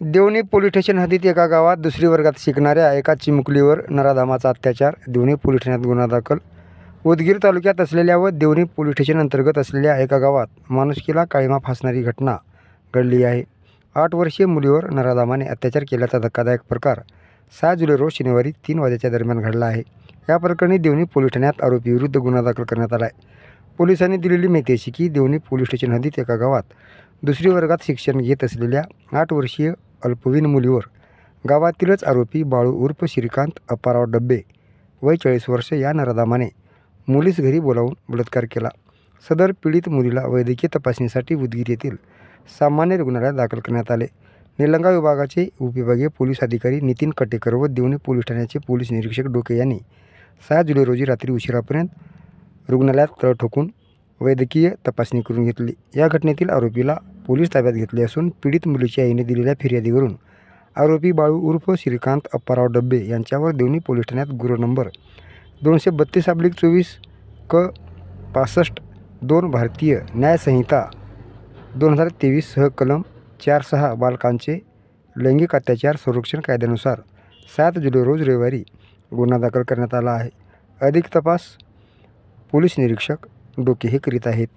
Deoni police station हद्दीत एका गावात दुसरी वर्गात शिकणाऱ्या एका चिमुकलीवर नराधामाचा अत्याचार. देवणी पोलीस ठाण्यात गुन्हा दाखल. उदगीर तालुक्यात असलेल्या व देवणी पोलीस स्टेशन अंतर्गत असलेल्या एका गावात माणुसकीला काळिमा फासणारी घटना घडली आहे. 8 वर्षीय मुलीवर नराधामाने अत्याचार केल्याचा धक्कादायक प्रकार 6 जुलै रोज शनिवारी 3 वाजेच्या दरम्यान घडला आहे. या प्रकरणी देवणी पोलीस ठाण्यात आरोपीविरुद्ध गुन्हा दाखल करण्यात आला आहे. पोलिसांनी दिलेली माहिती अशी की देवणी पोलीस स्टेशन हद्दीत एका गावात दुसरी वर्गात शिक्षण घेत असलेल्या 8 वर्षीय अल्पवयीन मुलीवर गावातीलच आरोपी बाळू उर्फ श्रीकांत अप्पाराव डब्बे वय 40 वर्ष या नराधामाने मुलीस घरी बोलावून बलात्कार केला. सदर पीडित मुलीला वैद्यकीय तपासणीसाठी उदगीर येथील सामान्य रुग्णालयात दाखल करण्यात आले. निलंगा विभागाचे उपविभागीय पोलीस अधिकारी नितीन कटेकर व देवणी पोलीस ठाण्याचे पोलीस निरीक्षक डोके यांनी 6 जुलै रोजी रात्री उशिरापर्यंत रुग्णालयात तळ ठोकून वैद्यकीय तपासणी करून घेतली. या घटनेतील आरोपीला पोलीस ताब्यात घेतले असून पीडित मुलीच्या आईने दिलेल्या फिर्यादीवरून आरोपी बाळू उर्फ श्रीकांत अप्पाराव डब्बे यांच्यावर देवणी पोलीस ठाण्यात गुन्हा नंबर 232/24 क 65-2 भारतीय न्याय संहिता 2023 सह कलम 4(6) बालकांचे लैंगिक अत्याचार संरक्षण कायद्यानुसार 7 जुलै रोज रविवारी गुन्हा दाखल करण्यात आला आहे. अधिक तपास पोलीस निरीक्षक डोके हे करीत आहेत.